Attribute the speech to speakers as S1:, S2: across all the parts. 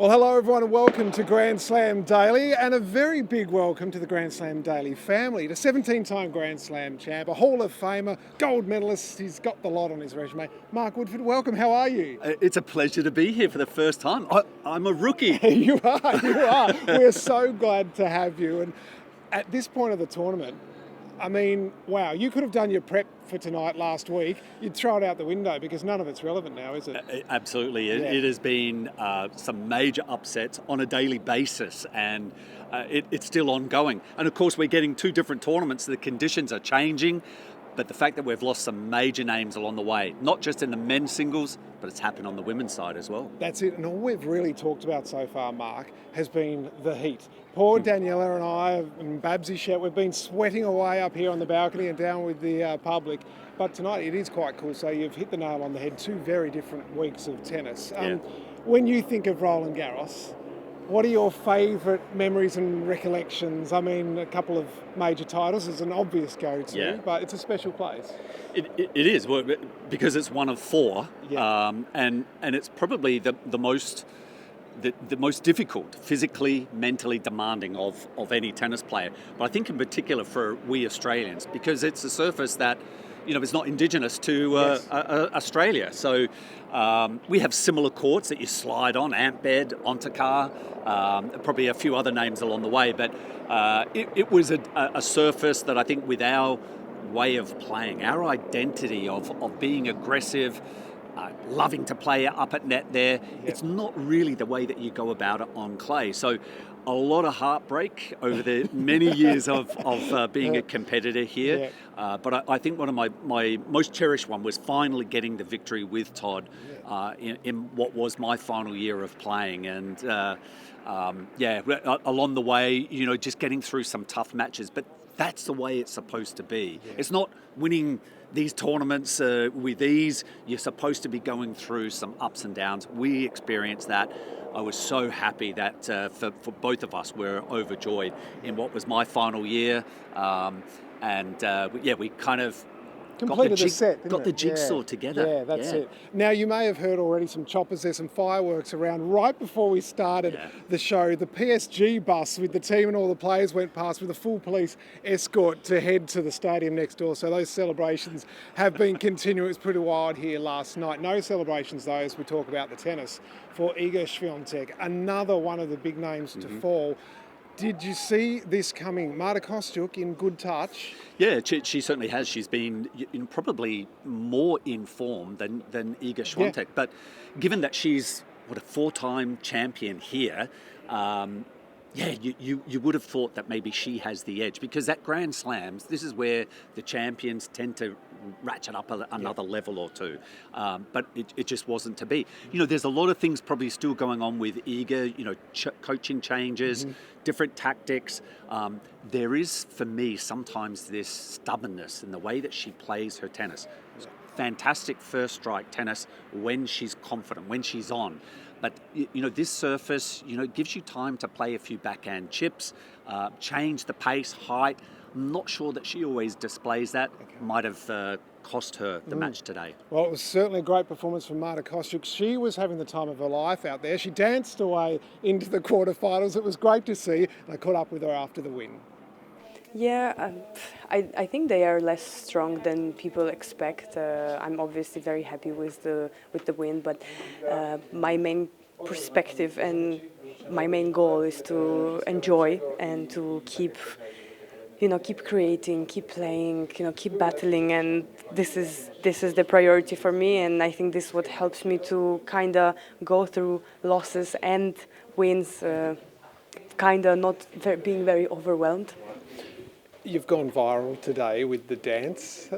S1: Well, hello everyone and welcome to Grand Slam Daily, and a very big welcome to the Grand Slam Daily family, to 17-time Grand Slam champ, a Hall of Famer, gold medalist. He's got the lot on his resume. Mark Woodforde, welcome. How are you?
S2: It's a pleasure to be here for the first time. I'm a rookie.
S1: You are. We're so glad to have you. And at this point of the tournament, I mean, wow, you could have done your prep for tonight last week. You'd throw it out the window because none of it's relevant now, is it?
S2: Absolutely. It has been some major upsets on a daily basis, and it's still ongoing. And of course, we're getting two different tournaments. The conditions are changing, but the fact that we've lost some major names along the way, not just in the men's singles, but it's happened on the women's side as well.
S1: That's it. And all we've really talked about so far, Mark, has been the heat. Poor Daniela and I and Babsy Shet, we've been sweating away up here on the balcony and down with the public. But tonight it is quite cool. So you've hit the nail on the head. Two very different weeks of tennis. When you think of Roland Garros, what are your favourite memories and recollections? I mean, a couple of major titles is an obvious go-to, but it's a special place.
S2: It is, because it's one of four, and it's probably the most difficult, physically, mentally demanding of any tennis player. But I think in particular for we Australians, because it's a surface that, it's not indigenous to Australia. So we have similar courts that you slide on, Amped, Ontakar, probably a few other names along the way. But it was a surface that I think with our way of playing, our identity of being aggressive, loving to play up at net there, it's not really the way that you go about it on clay. So a lot of heartbreak over the many years of being a competitor here. But I think one of my most cherished one was finally getting the victory with Todd in what was my final year of playing. And along the way, just getting through some tough matches. But that's the way it's supposed to be. It's not winning these tournaments with ease. You're supposed to be going through some ups and downs. We experienced that. I was so happy that for both of us, we're overjoyed in what was my final year. We kind of
S1: completed the set,
S2: got the jigsaw together.
S1: Yeah, that's it. Now, you may have heard already some choppers. There's some fireworks around. Right before we started the show, the PSG bus with the team and all the players went past with a full police escort to head to the stadium next door. So those celebrations have been continuing. It was pretty wild here last night. No celebrations, though, as we talk about the tennis, for Iga Swiatek, another one of the big names to fall. Did you see this coming? Marta Kostyuk in good touch.
S2: Yeah, she certainly has. She's been probably more in form than Iga Swiatek. But given that she's a four-time champion here, you would have thought that maybe she has the edge, because at Grand Slams, this is where the champions tend to ratchet up another level or two. But it just wasn't to be. There's a lot of things probably still going on with Iga, coaching changes, different tactics. There is, for me, sometimes this stubbornness in the way that she plays her tennis. Fantastic first strike tennis when she's confident, when she's on. But, this surface, gives you time to play a few backhand chips, change the pace, height. I'm not sure that she always displays that. Might have cost her the match today.
S1: Well, it was certainly a great performance from Marta Kostyuk. She was having the time of her life out there. She danced away into the quarterfinals. It was great to see. And I caught up with her after the win.
S3: Yeah, I think they are less strong than people expect. I'm obviously very happy with the win, but my main perspective and my main goal is to enjoy and to keep creating, keep playing, keep battling, and this is the priority for me. And I think this is what helps me to kind of go through losses and wins, kind of not being very overwhelmed.
S1: You've gone viral today with the dance.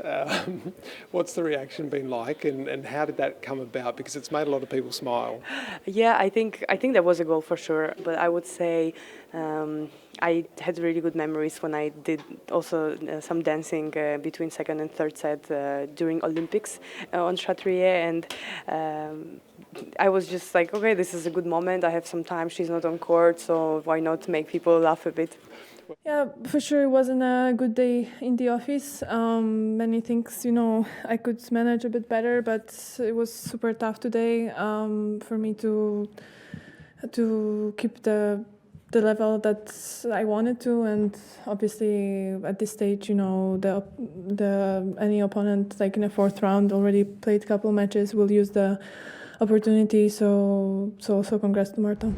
S1: What's the reaction been like, and how did that come about? Because it's made a lot of people smile.
S3: Yeah, I think that was a goal for sure. But I would say I had really good memories when I did also some dancing between second and third set during Olympics on Chatrier, and I was just like, okay, this is a good moment. I have some time. She's not on court, so why not make people laugh a bit?
S4: Yeah, for sure it wasn't a good day in the office. Many things, I could manage a bit better, but it was super tough today for me to to keep the level that I wanted to, and obviously at this stage, the any opponent like in the fourth round already played a couple matches will use the opportunity. So congrats to Marta.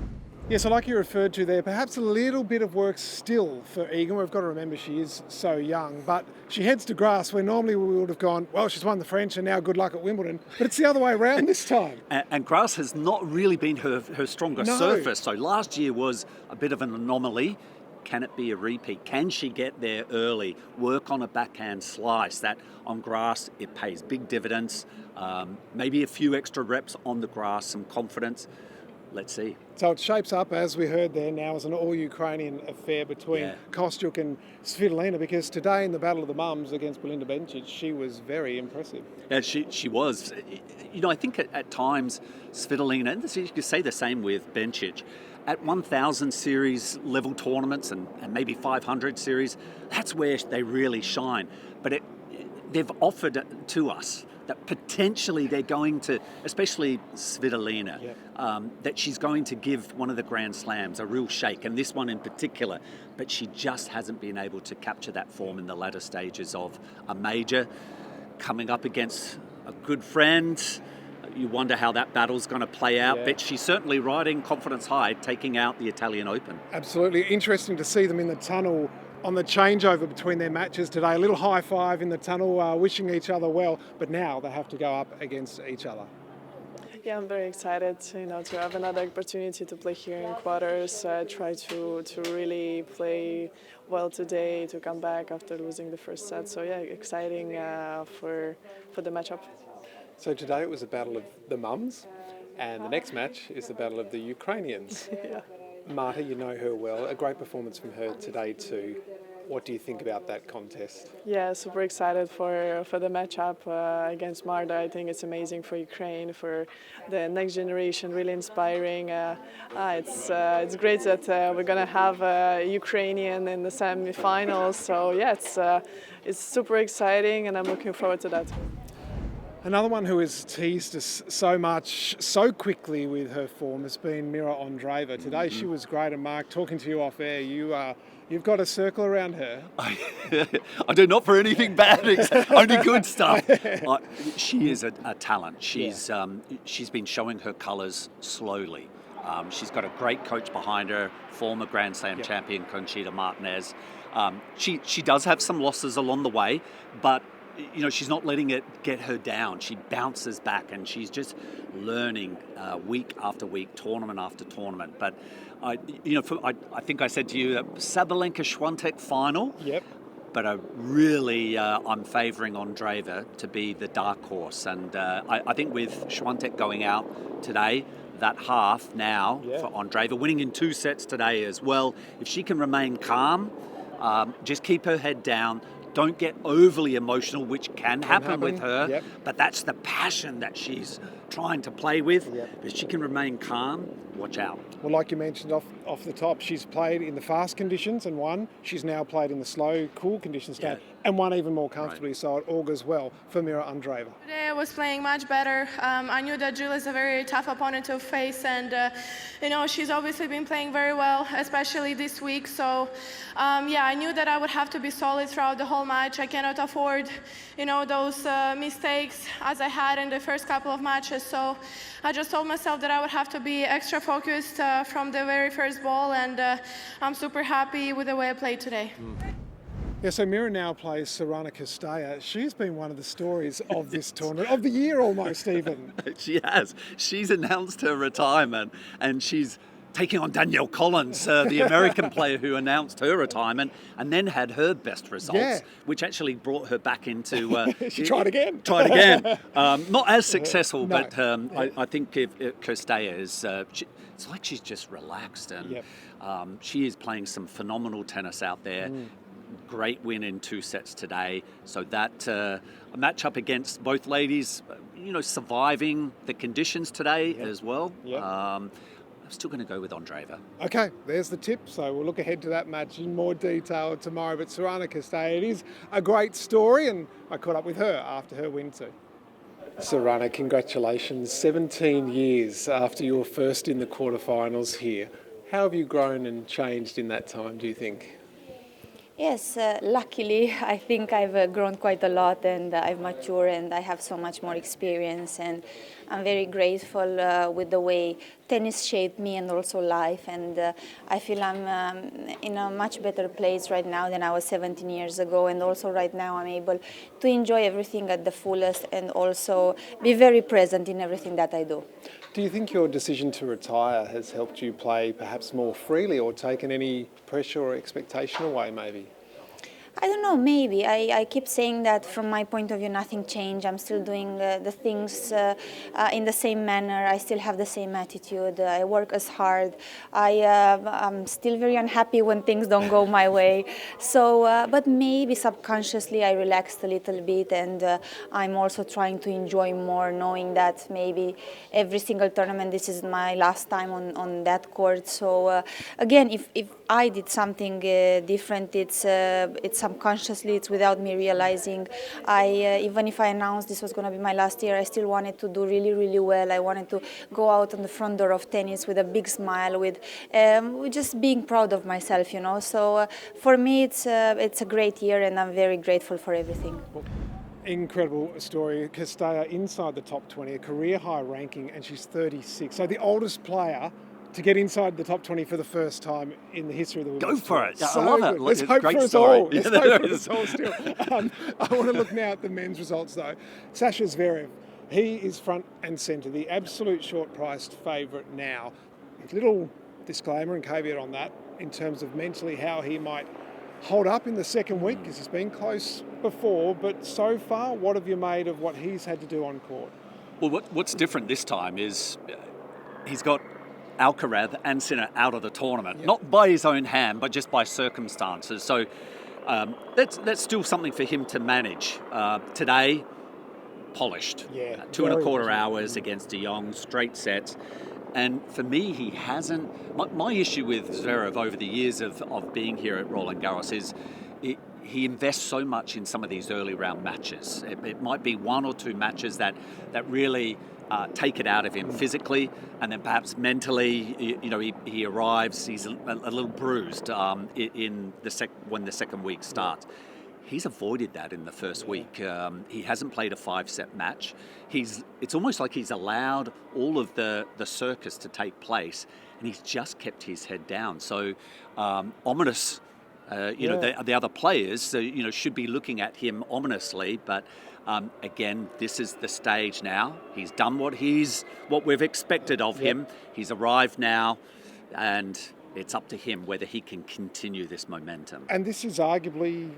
S1: Yes, so like you referred to there, perhaps a little bit of work still for Egan. We've got to remember she is so young, but she heads to grass where normally we would have gone, well, she's won the French and now good luck at Wimbledon. But it's the other way around this time.
S2: And grass has not really been her strongest surface. So last year was a bit of an anomaly. Can it be a repeat? Can she get there early? Work on a backhand slice. That on grass, it pays big dividends. Maybe a few extra reps on the grass, some confidence. Let's see.
S1: So it shapes up, as we heard there now, as an all-Ukrainian affair between Kostyuk and Svitolina, because today in the Battle of the Mums against Belinda Bencic, she was very impressive.
S2: Yeah, she was. I think at times Svitolina, and you could say the same with Bencic, at 1,000 series level tournaments and maybe 500 series, that's where they really shine. But they've offered to us that potentially they're going to, especially Svitolina, that she's going to give one of the Grand Slams a real shake, and this one in particular, but she just hasn't been able to capture that form in the latter stages of a major. Coming up against a good friend, you wonder how that battle's going to play out, but she's certainly riding confidence high, taking out the Italian Open.
S1: Absolutely. Interesting to see them in the tunnel on the changeover between their matches today. A little high five in the tunnel, wishing each other well, but now they have to go up against each other.
S5: Yeah, I'm very excited, to have another opportunity to play here in quarters. Try to really play well today, to come back after losing the first set. So yeah, exciting for the matchup.
S6: So today it was a battle of the mums, and the next match is the battle of the Ukrainians.
S5: Yeah.
S6: Marta, you know her well. A great performance from her today too. What do you think about that contest?
S5: Yeah, super excited for the matchup against Marta. I think it's amazing for Ukraine, for the next generation, really inspiring. It's great that we're going to have a Ukrainian in the semi-finals. So yeah, it's super exciting, and I'm looking forward to that.
S1: Another one who has teased us so much, so quickly with her form has been Mira Andreeva. Today she was great, and Mark, talking to you off air, you've got a circle around her.
S2: I do not for anything bad, only good stuff. She is a talent. She's been showing her colours slowly. She's got a great coach behind her, former Grand Slam champion Conchita Martinez. She does have some losses along the way, but she's not letting it get her down. She bounces back, and she's just learning week after week, tournament after tournament. But I think I said to you, Sabalenka-Świątek final.
S1: Yep.
S2: But I'm favouring Andreeva to be the dark horse, and I think with Świątek going out today, that half now for Andreeva, winning in 2 sets today as well. If she can remain calm, just keep her head down. Don't get overly emotional, which can happen with her, but that's the passion that she's trying to play with. If she can remain calm, watch out.
S1: Well, like you mentioned off the top, she's played in the fast conditions and won. She's now played in the slow, cool conditions and won even more comfortably. So it augurs well for Mira Andreeva.
S4: Today I was playing much better. I knew that Jill is a very tough opponent to face, and she's obviously been playing very well, especially this week. So I knew that I would have to be solid throughout the whole match. I cannot afford those mistakes as I had in the first couple of matches. So I just told myself that I would have to be extra focused from the very first ball, and I'm super happy with the way I played today.
S1: Yeah, so Mira now plays Sorana Cirstea. She's been one of the stories of this tournament, of the year almost even.
S2: She has. She's announced her retirement, and she's taking on Danielle Collins, the American player who announced her retirement and then had her best results, which actually brought her back into...
S1: she tried again.
S2: Not as successful, but I think if Cirstea is... it's like she's just relaxed, and she is playing some phenomenal tennis out there. Great win in 2 sets today. So that a match up against both ladies, surviving the conditions today as well. I'm still going to go with Andreeva.
S1: Okay, there's the tip. So we'll look ahead to that match in more detail tomorrow. But Sorana Cirstea, it is a great story, and I caught up with her after her win too.
S6: Sorana, congratulations. 17 years after you were first in the quarterfinals here. How have you grown and changed in that time, do you think?
S7: Yes, luckily I think I've grown quite a lot, and I've matured, and I have so much more experience, and I'm very grateful with the way tennis shaped me and also life, and I feel I'm in a much better place right now than I was 17 years ago, and also right now I'm able to enjoy everything at the fullest and also be very present in everything that I do.
S6: Do you think your decision to retire has helped you play perhaps more freely or taken any pressure or expectation away maybe?
S7: I don't know, maybe. I keep saying that from my point of view, nothing changed. I'm still doing the things in the same manner. I still have the same attitude. I work as hard. I'm still very unhappy when things don't go my way. So, but maybe subconsciously I relaxed a little bit, and I'm also trying to enjoy more, knowing that maybe every single tournament, this is my last time on that court. So again, if I did something different, it's subconsciously, it's without me realizing. Even if I announced this was going to be my last year, I still wanted to do really, really well. I wanted to go out on the front door of tennis with a big smile, with just being proud of myself, you know. So for me, it's a great year, and I'm very grateful for everything.
S1: Incredible story. Cirstea inside the top 20, a career high ranking, and she's 36. So the oldest player to get inside the top 20 for the first time in the history of the women's
S2: Go for
S1: tour.
S2: it.
S1: So
S2: I love it.
S1: good. Let's
S2: It's
S1: hope
S2: great
S1: for us
S2: story.
S1: all. Let's hope for us all still. I want to look now at the men's results though. Sasha Zverev, he is front and centre, the absolute short-priced favourite now. A little disclaimer and caveat on that in terms of mentally how he might hold up in the second week, because he's been close before, but so far, what have you made of what he's had to do on court?
S2: Well, what's different this time is he's got Alcaraz and Sinner out of the tournament, not by his own hand, but just by circumstances. So that's still something for him to manage. Today, polished. 2.25 hours against De Jong, straight sets. And for me, he hasn't... My issue with Zverev over the years of being here at Roland Garros is he invests so much in some of these early round matches. It might be one or two matches that really take it out of him physically, and then perhaps mentally, he arrives, he's a little bruised when the second week starts. He's avoided that in the first week. He hasn't played a 5-set match. It's almost like he's allowed all of the circus to take place, and he's just kept his head down. So ominous. The other players, should be looking at him ominously. But again, this is the stage now. He's done what we've expected of him. He's arrived now, and it's up to him whether he can continue this momentum.
S1: And this is arguably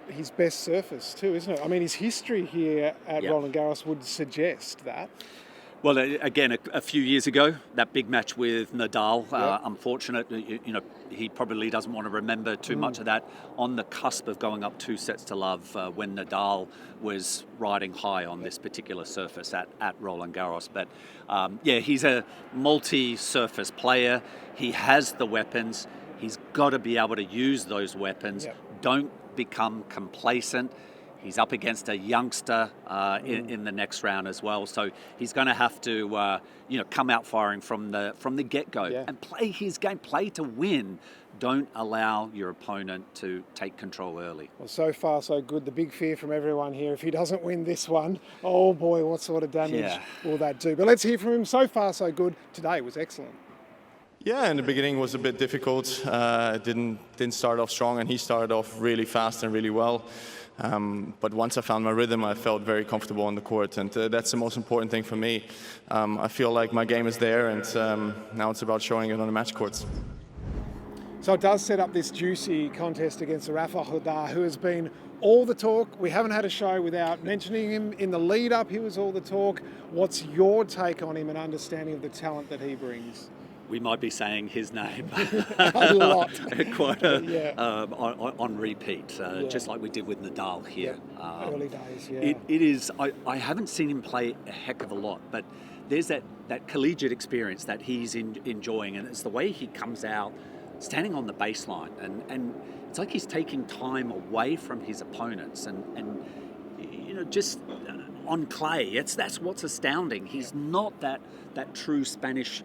S1: his best surface too, isn't it? I mean, his history here at Roland Garros would suggest that.
S2: Well, again, a few years ago, that big match with Nadal, unfortunate, he probably doesn't want to remember too much of that. On the cusp of going up 2-0 when Nadal was riding high on this particular surface at Roland Garros. But he's a multi-surface player. He has the weapons. He's got to be able to use those weapons. Don't become complacent. He's up against a youngster in the next round as well, so he's going to have to, come out firing from the get-go and play his game, play to win. Don't allow your opponent to take control early.
S1: Well, so far so good. The big fear from everyone here: if he doesn't win this one, oh boy, what sort of damage will that do? But let's hear from him. So far so good. Today was excellent.
S8: Yeah, in the beginning was a bit difficult. Didn't start off strong, and he started off really fast and really well. But once I found my rhythm, I felt very comfortable on the court, and that's the most important thing for me. I feel like my game is there, and now it's about showing it on the match courts.
S1: So it does set up this juicy contest against Rafa Nadal, who has been all the talk. We haven't had a show without mentioning him. In the lead-up, he was all the talk. What's your take on him and understanding of the talent that he brings?
S2: We might be saying his name
S1: a lot.
S2: quite on repeat, just like we did with Nadal here.
S1: Early days,
S2: It is. I haven't seen him play a heck of a lot, but there's that collegiate experience that he's enjoying, and it's the way he comes out, standing on the baseline, and it's like he's taking time away from his opponents, and just on clay. That's what's astounding. He's not that true Spanish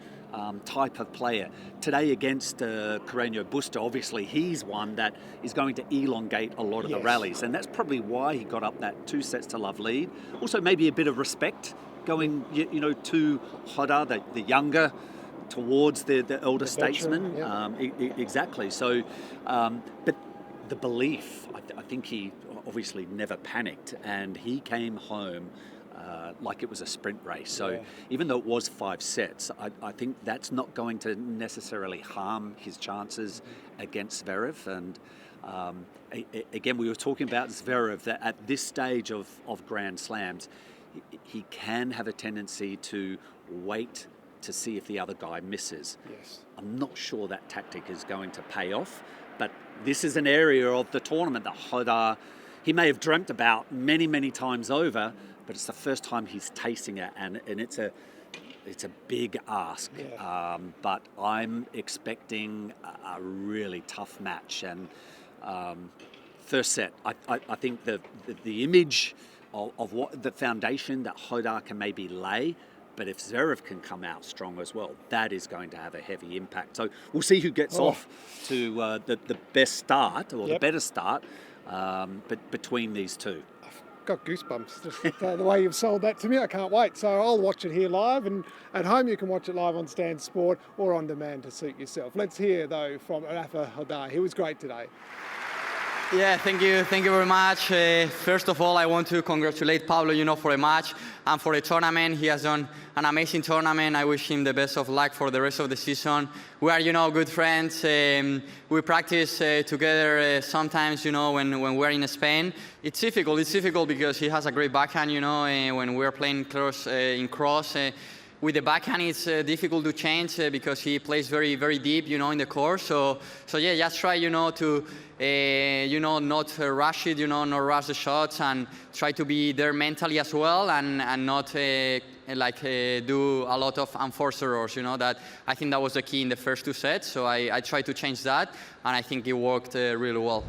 S2: type of player. Today against Carreño Busta, obviously he's one that is going to elongate a lot of the rallies, and that's probably why he got up that 2-sets-to-love lead. Also maybe a bit of respect going to Hoda, the younger, towards the elder statesman. Exactly. So, but the belief, I think he obviously never panicked, and he came home like it was a sprint race. So even though it was 5 sets, I think that's not going to necessarily harm his chances against Zverev. And again, we were talking about Zverev, that at this stage of Grand Slams, he can have a tendency to wait to see if the other guy misses.
S1: Yes.
S2: I'm not sure that tactic is going to pay off, but this is an area of the tournament that Hoda, he may have dreamt about many, many times over, but it's the first time he's tasting it, and it's a big ask. But I'm expecting a really tough match. And first set, I think the image of what the foundation that Hoda can maybe lay, but if Zverev can come out strong as well, that is going to have a heavy impact. So we'll see who gets off to the best start, or the better start, but between these two.
S1: Got goosebumps just the way you've sold that to me. I can't wait. So I'll watch it here live, and at home you can watch it live on Stan Sport or on demand to suit yourself. Let's hear though from Rafa Hoda. He was great today.
S9: Yeah, thank you very much. First of all, I want to congratulate Pablo, for the match and for the tournament. He has done an amazing tournament. I wish him the best of luck for the rest of the season. We are, good friends. We practice together sometimes, when we're in Spain. It's difficult because he has a great backhand, when we're playing close in cross. With the backhand, it's difficult to change because he plays very, very deep, in the court. So yeah, just try, to, not rush it, not rush the shots, and try to be there mentally as well, and not do a lot of unforced errors. That I think that was the key in the first 2 sets. So I tried to change that, and I think it worked really well.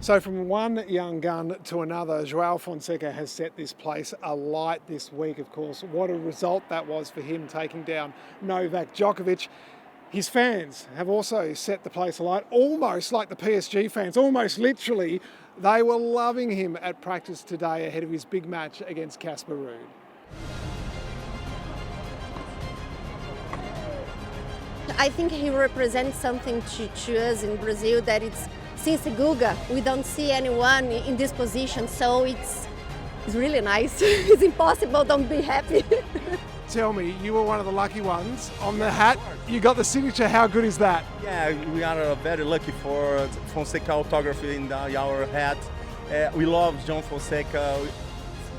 S1: So from one young gun to another, João Fonseca has set this place alight this week, of course. What a result that was for him, taking down Novak Djokovic. His fans have also set the place alight, almost like the PSG fans, almost literally. They were loving him at practice today ahead of his big match against Casper Ruud.
S10: I think he represents something to us in Brazil that it's, since Guga, we don't see anyone in this position, so it's really nice. It's impossible, don't be happy.
S1: Tell me, you were one of the lucky ones. On the hat, you got the signature. How good is that?
S11: Yeah, we are very lucky for Fonseca autograph in our hat. We love João Fonseca.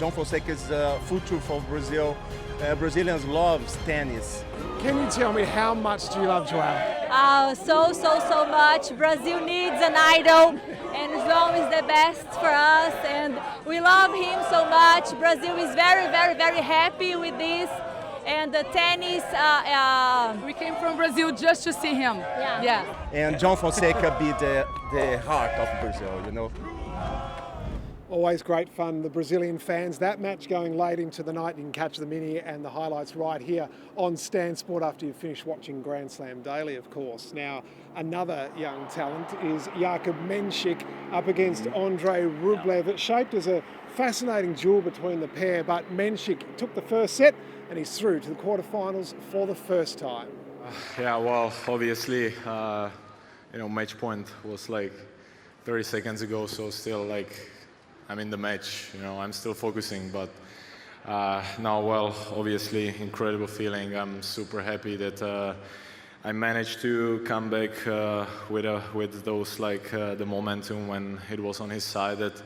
S11: João Fonseca is the future for Brazil. Brazilians love tennis.
S1: Can you tell me how much do you love João?
S12: So much. Brazil needs an idol, and João is the best for us, and we love him so much. Brazil is very, very, very happy with this, and the tennis.
S13: We came from Brazil just to see him. Yeah.
S11: And João Fonseca be the heart of Brazil,
S1: Always great fun, the Brazilian fans. That match going late into the night. You can catch the mini and the highlights right here on Stan Sport after you finish watching Grand Slam Daily, of course. Now, another young talent is Jakub Mensik up against Andrei Rublev. It shaped as a fascinating duel between the pair, but Mensik took the first set and he's through to the quarterfinals for the first time.
S14: Yeah, well, obviously, match point was like 30 seconds ago, so still I'm in the match, I'm still focusing, but now, well, obviously, incredible feeling. I'm super happy that I managed to come back with those, the momentum when it was on his side, that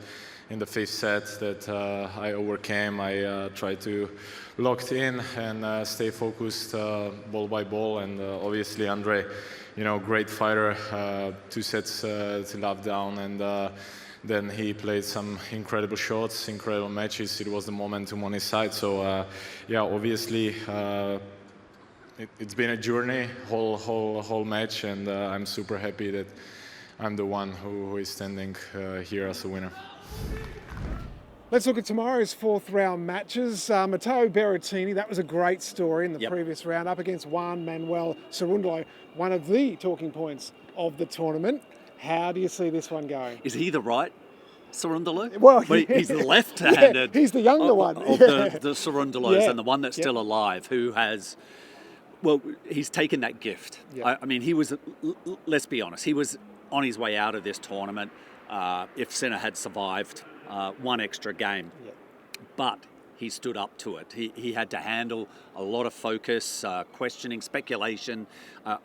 S14: in the 5th set that I overcame. I tried to lock in and stay focused ball by ball, and obviously Andre, great fighter, 2 sets to love down, and then he played some incredible shots, incredible matches. It was the momentum on his side. So yeah, obviously it's been a journey, whole match, and I'm super happy that I'm the one who is standing here as a winner.
S1: Let's look at tomorrow's fourth round matches. Matteo Berrettini, that was a great story in the previous round, up against Juan Manuel Cerundolo, one of the talking points of the tournament. How do you see this one going?
S2: Is he the right Cerundolo?
S1: Well,
S2: he's the left-handed.
S1: Yeah, he's the younger one.
S2: Of the Cerundolos, and the one that's still alive, who has... Well, he's taken that gift.
S1: Yeah.
S2: I mean, he was, let's be honest, he was on his way out of this tournament if Sinner had survived one extra game.
S1: Yeah.
S2: But he stood up to it. He had to handle a lot of focus, questioning, speculation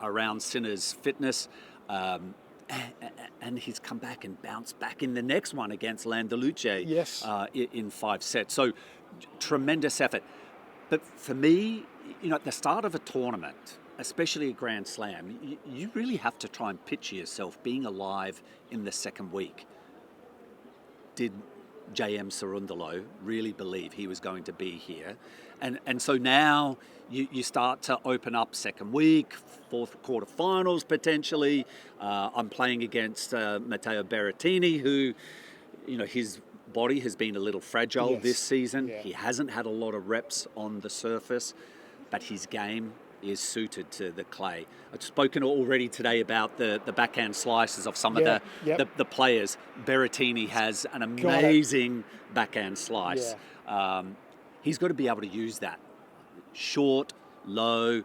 S2: around Sinner's fitness. And he's come back and bounced back in the next one against Landaluce in 5 sets. So tremendous effort. But for me, at the start of a tournament, especially a Grand Slam, you really have to try and picture yourself being alive in the second week. Did J.M. Cerundolo really believe he was going to be here? And so now you start to open up second week, fourth quarterfinals potentially. I'm playing against Matteo Berrettini, who, his body has been a little fragile this season. Yeah. He hasn't had a lot of reps on the surface, but his game is suited to the clay. I've spoken already today about the backhand slices of some of the players. Berrettini has an amazing backhand slice. Yeah. He's got to be able to use that. Short, low,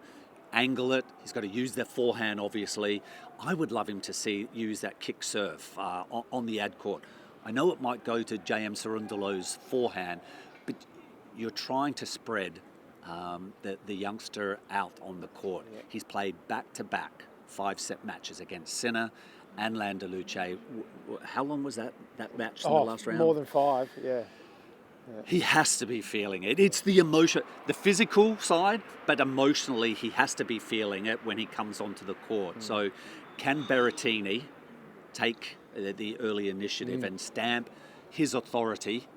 S2: angle it. He's got to use the forehand, obviously. I would love him to use that kick serve on the ad court. I know it might go to J.M. Cerundolo's forehand, but you're trying to spread the youngster out on the court. Yeah. He's played back-to-back 5-set matches against Sinner and Landaluce. How long was that match in the last round?
S1: More than 5, yeah.
S2: He has to be feeling it. It's the emotion, the physical side, but emotionally he has to be feeling it when he comes onto the court. So can Berrettini take the early initiative and stamp his authority?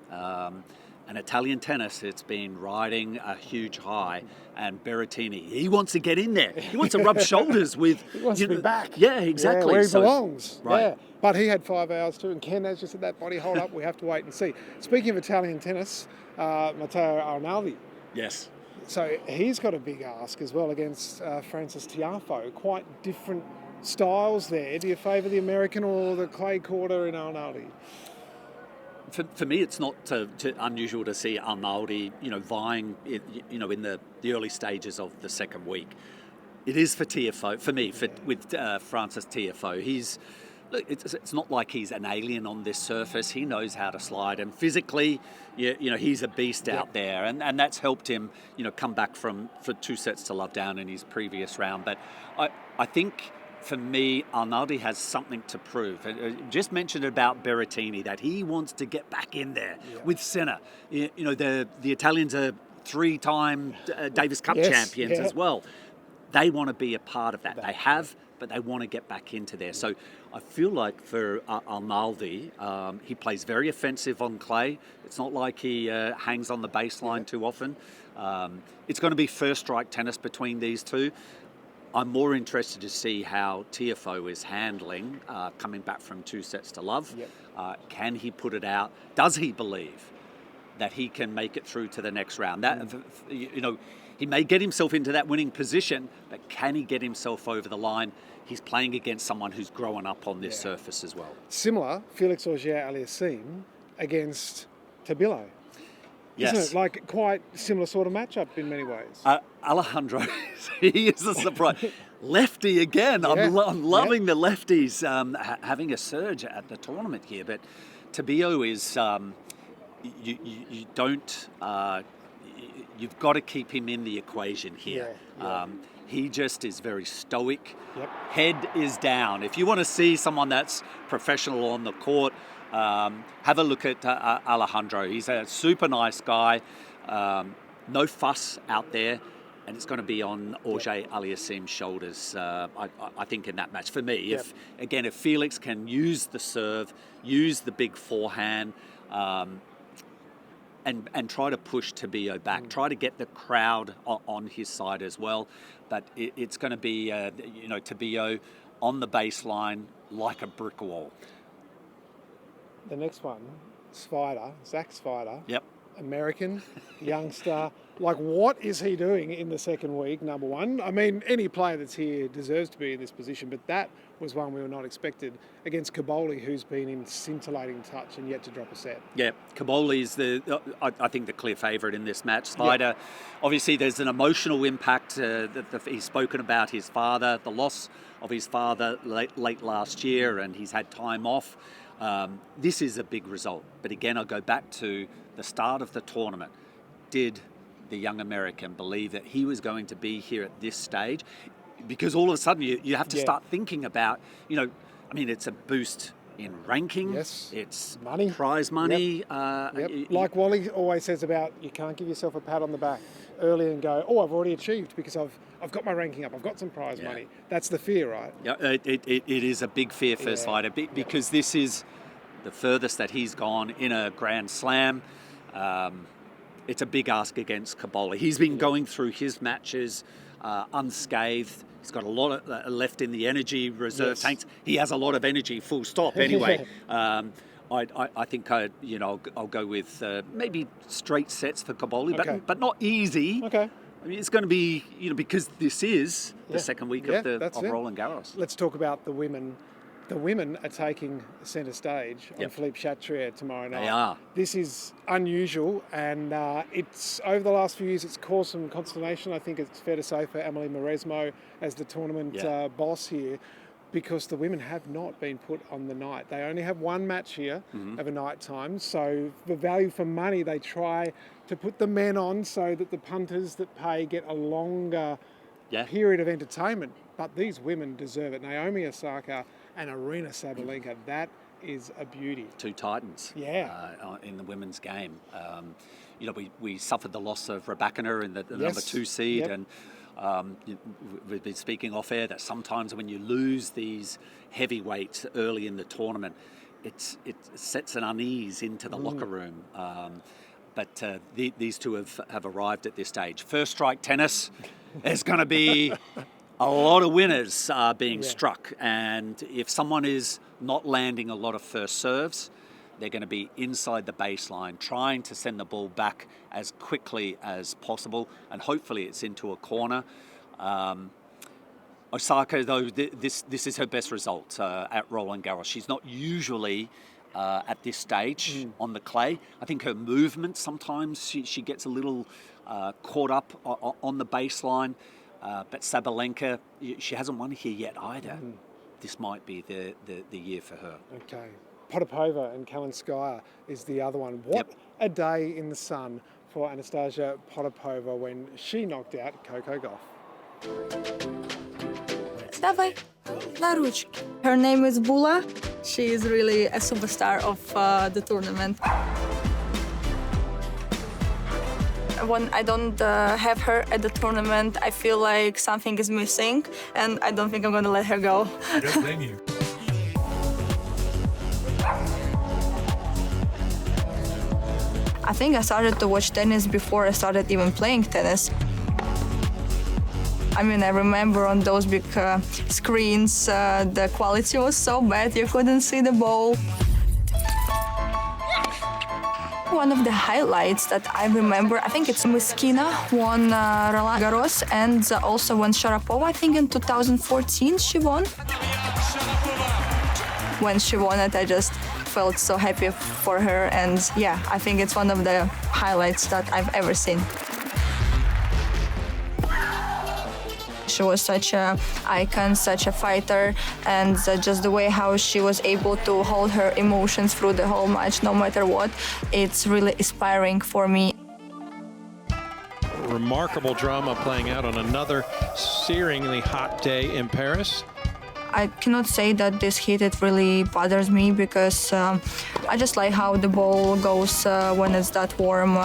S2: And Italian tennis, it's been riding a huge high, and Berrettini, he wants to get in there. He wants to rub shoulders with...
S1: He wants to be back.
S2: Yeah, exactly.
S1: Yeah, where he belongs.
S2: Right. Yeah.
S1: But he had 5 hours too, and Ken has just said that body hold up. We have to wait and see. Speaking of Italian tennis, Matteo Arnaldi.
S2: Yes.
S1: So he's got a big ask as well against Francis Tiafoe. Quite different styles there. Do you favour the American or the clay courter in Arnaldi?
S2: For me, it's not unusual to see Arnaldi, vying, in the early stages of the second week. It is for Tiafoe, for me, with Francis Tiafoe. It's not like he's an alien on this surface. He knows how to slide, and physically, he's a beast out there, and that's helped him, come back for 2 sets to love down in his previous round. But I think, for me, Arnaldi has something to prove. Just mentioned about Berrettini, that he wants to get back in there with Sinner. The Italians are 3-time Davis Cup champions as well. They want to be a part of that. They have, but they want to get back into there. So I feel like for Arnaldi, he plays very offensive on clay. It's not like he hangs on the baseline too often. It's going to be first strike tennis between these two. I'm more interested to see how Tiafoe is handling coming back from 2 sets to love. Yep. Can he put it out? Does he believe that he can make it through to the next round? That he may get himself into that winning position, but can he get himself over the line? He's playing against someone who's grown up on this surface as well.
S1: Similar, Felix Auger-Aliassime against Tabilo.
S2: Yes.
S1: Isn't it? Like quite similar sort of matchup in many ways.
S2: Alejandro, he is a surprise. Lefty again. Yeah. I'm loving the lefties having a surge at the tournament here. But Tabilo is, you don't, you've got to keep him in the equation here. Yeah. He just is very stoic. Yep. Head is down. If you want to see someone that's professional on the court, have a look at Alejandro. He's a super nice guy. No fuss out there. And it's going to be on Auger-Aliassime's shoulders, I think, in that match. For me, if Felix can use the serve, use the big forehand, and try to push Tabilo back, try to get the crowd on his side as well. But it's going to be, Tabilo on the baseline like a brick wall.
S1: The next one, Zach Svider,
S2: Yep.
S1: American, youngster. Like, what is he doing in the second week, number one? I mean, any player that's here deserves to be in this position, but that was one we were not expected against Kaboli, who's been in scintillating touch and yet to drop a set.
S2: Yeah, Kaboli's I think, the clear favourite in this match. Svider, obviously there's an emotional impact that he's spoken about his father, the loss of his father late last year, and he's had time off. This is a big result. But again, I'll go back to the start of the tournament. Did the young American believe that he was going to be here at this stage? Because all of a sudden you have to start thinking about, it's a boost in ranking.
S1: Yes.
S2: It's
S1: money.
S2: Prize money.
S1: Yep. Like Wally always says about, you can't give yourself a pat on the back early and go, oh, I've already achieved because I've got my ranking up, I've got some prize money. That's the fear, right?
S2: Yeah, it is a big fear for Svider because this is the furthest that he's gone in a Grand Slam. It's a big ask against Kaboli. He's been going through his matches unscathed. He's got a lot of, left in the energy reserve tanks. He has a lot of energy, full stop, anyway. I think I'll go with maybe straight sets for Kaboli, but not easy.
S1: Okay.
S2: I mean, it's going to be, because this is the second week of Roland Garros.
S1: Let's talk about the women. The women are taking centre stage on Philippe Chatrier tomorrow night.
S2: They are.
S1: This is unusual, and it's over the last few years it's caused some consternation. I think it's fair to say for Amelie Mauresmo as the tournament boss here, because the women have not been put on the night. They only have one match here of a night time, so the value for money, they try to put the men on so that the punters that pay get a longer period of entertainment. But these women deserve it. Naomi Osaka and Aryna Sabalenka, that is a beauty.
S2: Two titans in the women's game. We suffered the loss of Rybakina in the number 2 seed, and we've been speaking off air that sometimes when you lose these heavyweights early in the tournament, it sets an unease into the locker room. But these two have arrived at this stage. First strike tennis, there's going to be a lot of winners being struck, and if someone is not landing a lot of first serves, they're going to be inside the baseline, trying to send the ball back as quickly as possible, and hopefully it's into a corner. Osaka, though, this is her best result at Roland Garros. She's not usually at this stage on the clay. I think her movement, sometimes she gets a little caught up on the baseline. But Sabalenka, she hasn't won here yet either. This might be the year for her.
S1: Okay. Potapova and Kalinskaya is the other one. What a day in the sun for Anastasia Potapova when she knocked out Coco Gauff.
S15: Давай, на ручки. Her name is Bula. She is really a superstar of the tournament. When I don't have her at the tournament, I feel like something is missing, and I don't think I'm going to let her go.
S16: I don't blame you.
S15: I think I started to watch tennis before I started even playing tennis. I mean, I remember on those big screens, the quality was so bad, you couldn't see the ball. One of the highlights that I remember, I think it's Myskina won Roland Garros, and also when Sharapova, I think in 2014 she won. When she won it, I just felt so happy for her, and I think it's one of the highlights that I've ever seen. She was such an icon, such a fighter, and just the way how she was able to hold her emotions through the whole match, no matter what, it's really inspiring for me.
S16: Remarkable drama playing out on another searingly hot day in Paris.
S15: I cannot say that this heat, it really bothers me, because I just like how the ball goes when it's that warm.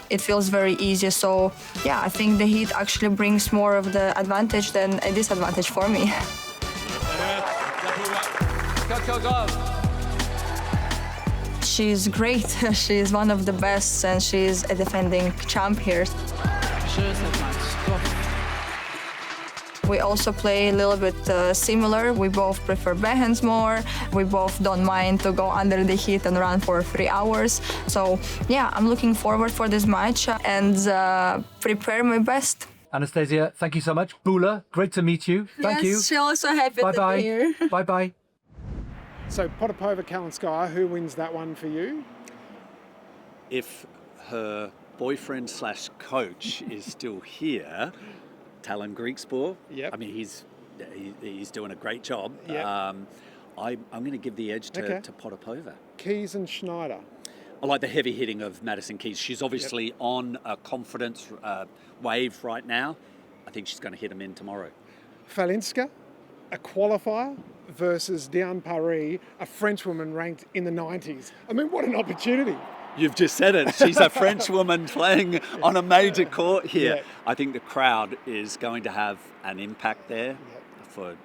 S15: It feels very easy. So I think the heat actually brings more of the advantage than a disadvantage for me. She's great. She's one of the best, and she's a defending champ here. we also play a little bit similar. We both prefer backhands more. We both don't mind to go under the heat and run for 3 hours. So yeah, I'm looking forward for this match and prepare my best.
S17: Anastasia, thank you so much. Bula, great to meet you. Thank you.
S15: Yes, also happy to be here.
S17: Bye-bye.
S1: So Potapova, Kalinskaya, who wins that one for you?
S2: If her boyfriend / coach is still here, Talon Griekspoor.
S1: Yep.
S2: I mean, he's doing a great job.
S1: Yep.
S2: I'm going to give the edge to Potapova.
S1: Keys and Schneider.
S2: I like the heavy hitting of Madison Keys. She's obviously on a confidence wave right now. I think she's going to hit them in tomorrow.
S1: Falinska, a qualifier, versus Diane Paris, a Frenchwoman ranked in the 90s. I mean, what an opportunity.
S2: You've just said it. She's a French woman playing on a major court here.
S1: Yeah.
S2: I think the crowd is going to have an impact there for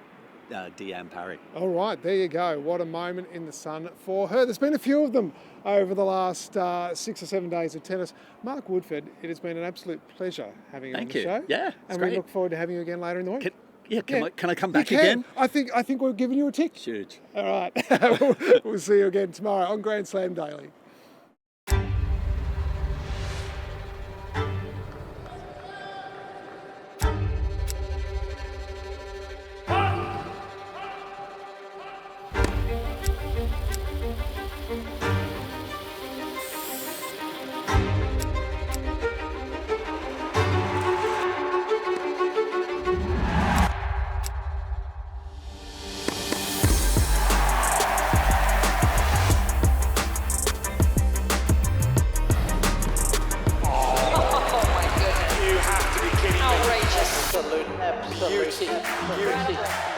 S2: Diane Paris.
S1: All right, there you go. What a moment in the sun for her. There's been a few of them over the last 6 or 7 days of tennis. Mark Woodforde, it has been an absolute pleasure having you on the show.
S2: Yeah,
S1: and
S2: great.
S1: we look forward to having you again later in the week.
S2: Can I come back
S1: You can.
S2: again?
S1: I think we're giving you a tick.
S2: Huge.
S1: All right. We'll see you again tomorrow on Grand Slam Daily.
S18: Absolute beauty.